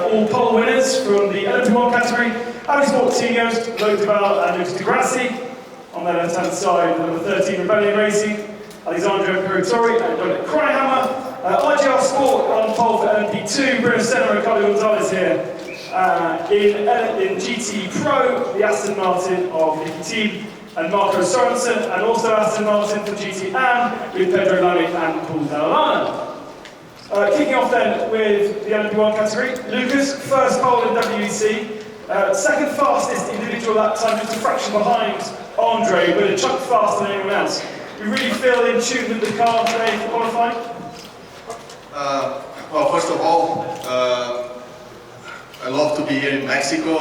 all pole winners from the LMP1 category. Alex Portillo, Loic Duval and Lucas Di Grassi. On the left-hand side, number 13, Rebellion Racing, Alessandro Piratori and Dominic Kryhammer. IGR Sport on pole for LMP2, Bruno Senna and Ricardo Gonzalez here. In GT Pro, the Aston Martin of Nicky Team and Marco Sorensen, and also Aston Martin for GT Am with Pedro Lamy and Paul Dall'Anna. Kicking off then with the LMP1 category, Lucas, first pole in WEC, second fastest individual lap time, just a fraction behind Andre, but a chunk faster than anyone else. You really feel in tune with the car today for qualifying? Well, first of all, I love to be here in Mexico.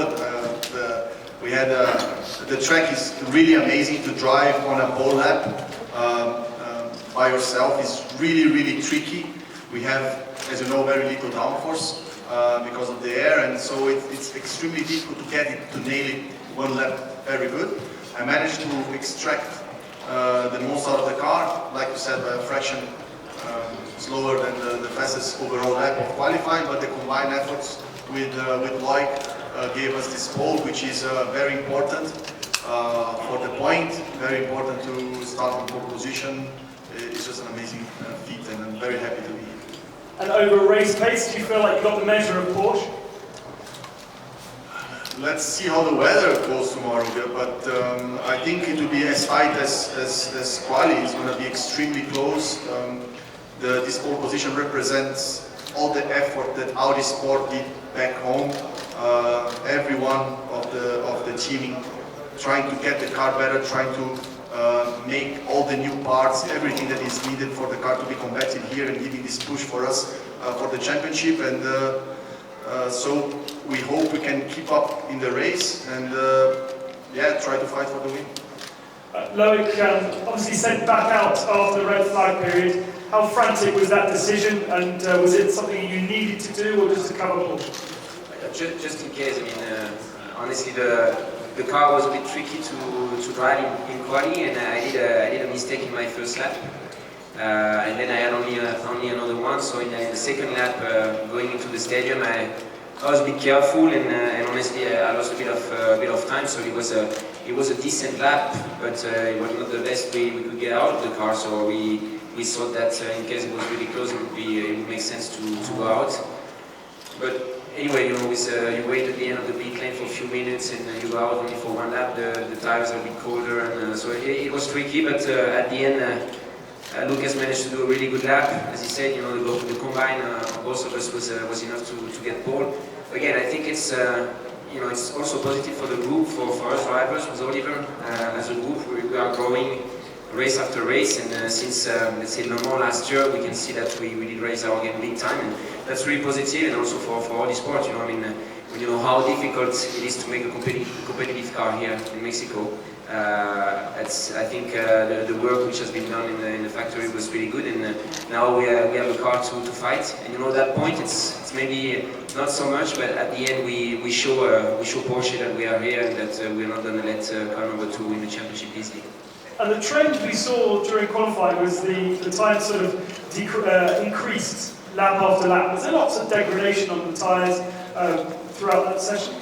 The track is really amazing to drive on a pole lap by yourself. It's really, really tricky. We have, as you know, very little downforce because of the air, and so it's extremely difficult to get it, to nail it one lap very good. I managed to extract the most out of the car, like you said, by a fraction slower than the fastest overall lap of qualifying, but the combined efforts with Loic gave us this pole, which is very important for the point, very important to start on pole position. It's just an amazing feat, and I'm very happy to be here. And over race pace, do you feel like you got the measure of Porsche? Let's see how the weather goes tomorrow, but I think it will be as tight as quali. It's going to be extremely close. This pole position represents all the effort that Audi Sport did back home. Everyone of the teaming trying to get the car better, trying to make all the new parts, everything that is needed for the car to be competitive here and giving this push for us for the championship. And so we hope we can keep up in the race and try to fight for the win. Loic obviously sent back out after the red flag period. How frantic was that decision, and was it something you needed to do or just to cover Porsche? Just in case, I mean, honestly the car was a bit tricky to drive in quali, and I did a mistake in my first lap. And then I had only another one, so in the second lap, going into the stadium, I was a bit careful, and honestly I lost a bit of time. So it was a decent lap, but it was not the best way we could get out of the car. So we thought that in case it was really close, it would make sense to go out. But anyway, you know, you wait at the end of the pit lane for a few minutes, and you go out only for one lap. The tires are a bit colder, and so it was tricky. But at the end. Lucas managed to do a really good lap. As he said, you know, the combine of both of us was enough to get pole. Again, I think it's you know, it's also positive for the group, for us drivers with Oliver. As a group, we are growing race after race, and since let's say Le Mans last year, we can see that we did raise our game big time, and that's really positive. And also for all the sport, you know, I mean, when you know how difficult it is to make a competitive car here in Mexico. I think the work which has been done in the factory was really good, and now we have a car to fight. And you know, that point, it's maybe not so much, but at the end we show Porsche that we are here and that we're not going to let car number 2 win the championship easily. And the trend we saw during qualifying was the time sort of increased lap after lap. Was there lots of degradation on the tyres throughout that session?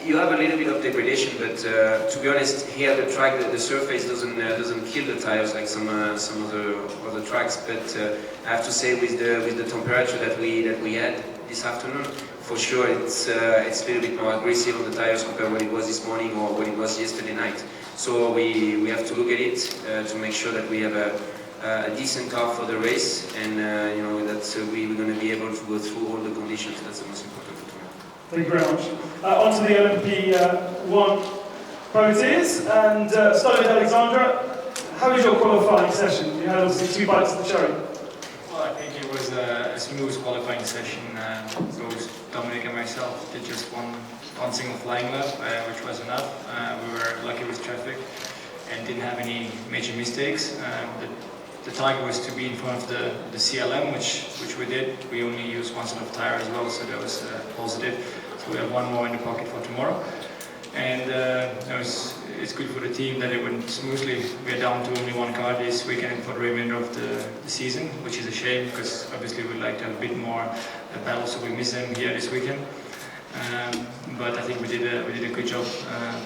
You have a little bit of degradation, but to be honest, here the track, the surface doesn't kill the tires like some other tracks. But I have to say, with the temperature that we had this afternoon, for sure it's a little bit more aggressive on the tires compared to what it was this morning or what it was yesterday night. So we have to look at it to make sure that we have a decent car for the race, and you know, that we're going to be able to go through all the conditions. That's the most important for tomorrow. Thank you very much. On to the LMP1 priorities, and starting with Alexandra, how was your qualifying session? You had obviously 2 bites of the cherry. Well, I think it was a smooth qualifying session. Both Dominic and myself did just one single flying lap, which was enough. We were lucky with traffic and didn't have any major mistakes. The target was to be in front of the CLM, which we did. We only used one set of tire as well, so that was positive. So we have one more in the pocket for tomorrow. And it's good for the team that it went smoothly. We are down to only one car this weekend for the remainder of the season, which is a shame because obviously we'd like to have a bit more battle, so we miss them here this weekend. But I think we did a good job,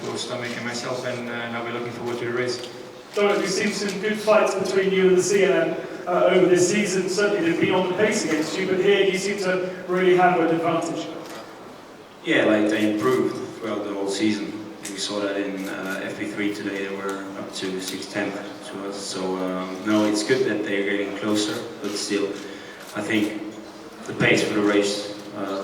both Tomek and myself, and now we're looking forward to the race. Dominic, we've seen some good fights between you and the CNN over this season. Certainly they've been on the pace against you, but here you seem to really have an advantage. Yeah, like they improved throughout the whole season. We saw that in FP3 today. They were up to 6:10 to us. So no, it's good that they're getting closer, but still, I think the pace for the race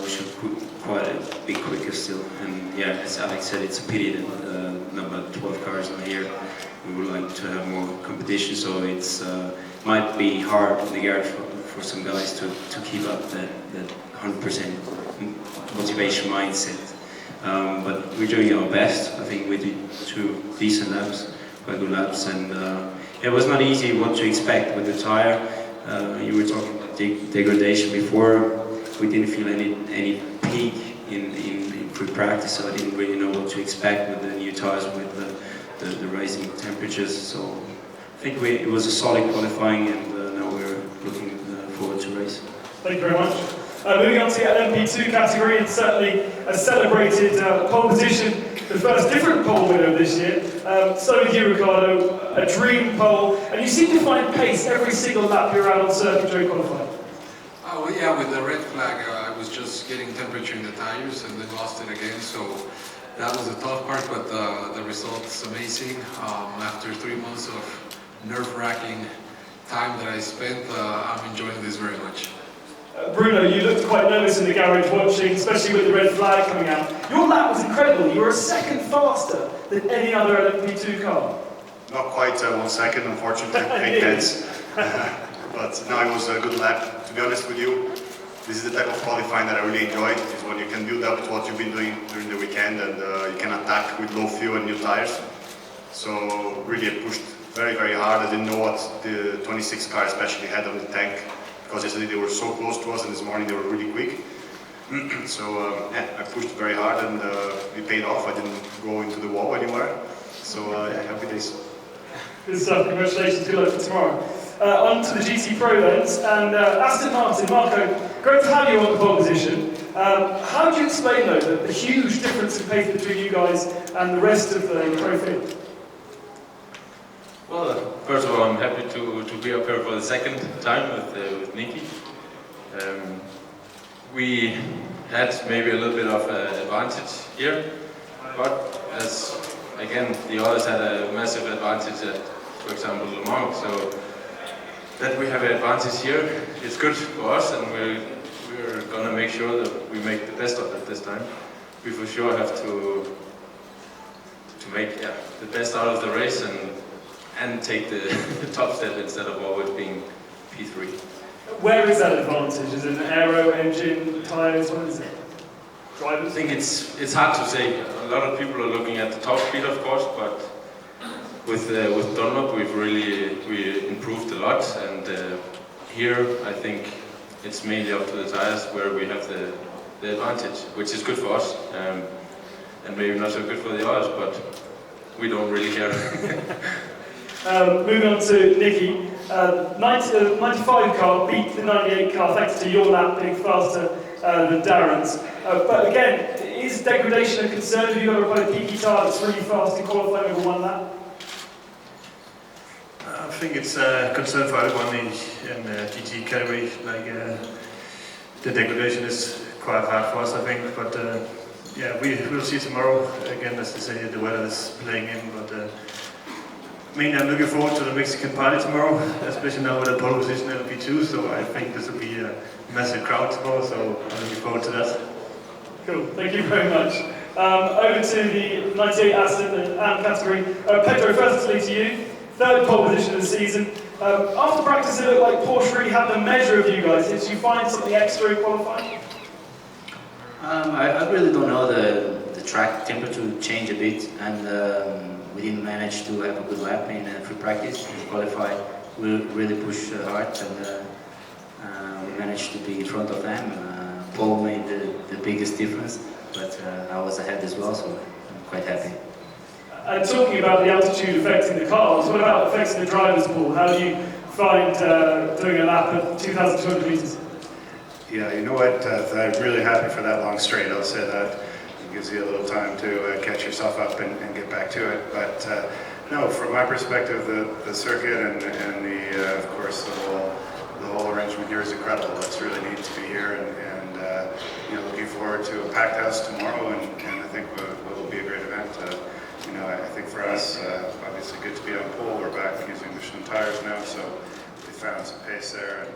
we should put quite a bit quicker still. And yeah, as Alex said, it's a pity that number 12 cars are here. We would like to have more competition, so it's might be hard in the garage for some guys to keep up that 100% motivation mindset. But we're doing our best. I think we did 2 decent laps, quite good laps, and it was not easy what to expect with the tire. You were talking about degradation before. We didn't feel any peak in pre-practice, so I didn't really know what to expect with the new tires, with the rising temperatures. So I think it was a solid qualifying, and now we're looking forward to race. Thank you very much. Moving on to the LMP2 category, and certainly a celebrated pole position, the first different pole winner of this year. So with you, Ricardo, a dream pole, and you seem to find pace every single lap you're out on circuit during qualifying. Oh yeah, with the red flag, I was just getting temperature in the tires and then lost it again. So that was the tough part, but the result's amazing. After 3 months of nerve-wracking time that I spent, I'm enjoying this very much. Bruno, you looked quite nervous in the garage watching, especially with the red flag coming out. Your lap was incredible. You were a second faster than any other LMP2 car. Not quite 1 second, unfortunately, 8 tenths. But no, it was a good lap. To be honest with you, this is the type of qualifying that I really enjoyed, is when you can build up to what you've been doing during the weekend, and you can attack with low fuel and new tires. So really I pushed very, very hard. I didn't know what the 26 car especially had on the tank, because yesterday they were so close to us, and this morning they were really quick. So yeah, I pushed very hard, and it paid off. I didn't go into the wall anywhere. So yeah, happy days. Good stuff. Congratulations. Good luck for tomorrow. On to the GT Pro then, and Aston Martin. Marco, great to have you on the pole position. How do you explain, though, the huge difference in pace between you guys and the rest of the pro field? Well, first of all, I'm happy to be up here for the second time with Nicky. We had maybe a little bit of an advantage here, but as again the others had a massive advantage at, for example, Le Mans. So that we have an advantage here is good for us, and we're gonna make sure that we make the best of it this time. We for sure have to make the best out of the race and take the top step instead of always being P3. Where is that advantage? Is it an aero, engine, tyres? What is it? Drivers? I think it's hard to say. A lot of people are looking at the top speed, of course, but with Dunlop we improved a lot, and here I think it's mainly up to the tires where we have the advantage, which is good for us, and maybe not so good for the others, but we don't really care. Moving on to Nicky, 95 car beat the 98 car thanks to your lap being faster than Darren's. But again, is degradation a concern? Have you got to ride a peaky car that's really fast in qualifying over 1 lap? I think it's a concern for everyone in GT category. Like the degradation is quite hard for us, I think. But yeah, we'll see tomorrow. Again, as I say, the weather is playing in. But mainly, I'm looking forward to the Mexican party tomorrow, especially now with the pole position in LP2. So I think this will be a massive crowd tomorrow. So I'm looking forward to that. Cool. Thank you very much. Over to the 98 Aston and category. Pedro, firstly to you. 3rd pole position of the season. After practice, it looked like Porsche really had the measure of you guys. Did you find something extra in qualifying? I really don't know. The track temperature changed a bit, and we didn't manage to have a good lap in free practice. In qualify, we really pushed hard, and we managed to be in front of them. Paul made the biggest difference, but I was ahead as well, so I'm quite happy. And talking about the altitude affecting the cars, what about affecting the driver's pool? How do you find doing a lap at 2,200 metres? Yeah, you know what? I'm really happy for that long straight. I'll say that. It gives you a little time to catch yourself up and get back to it. But no, from my perspective, the circuit and the of course the whole arrangement here is incredible. It's really neat to be here, and you know, looking forward to a packed house tomorrow, and I think it will be a great event. You know, I think for us, obviously good to be on pole. We're back using Michelin tires now, so we found some pace there, and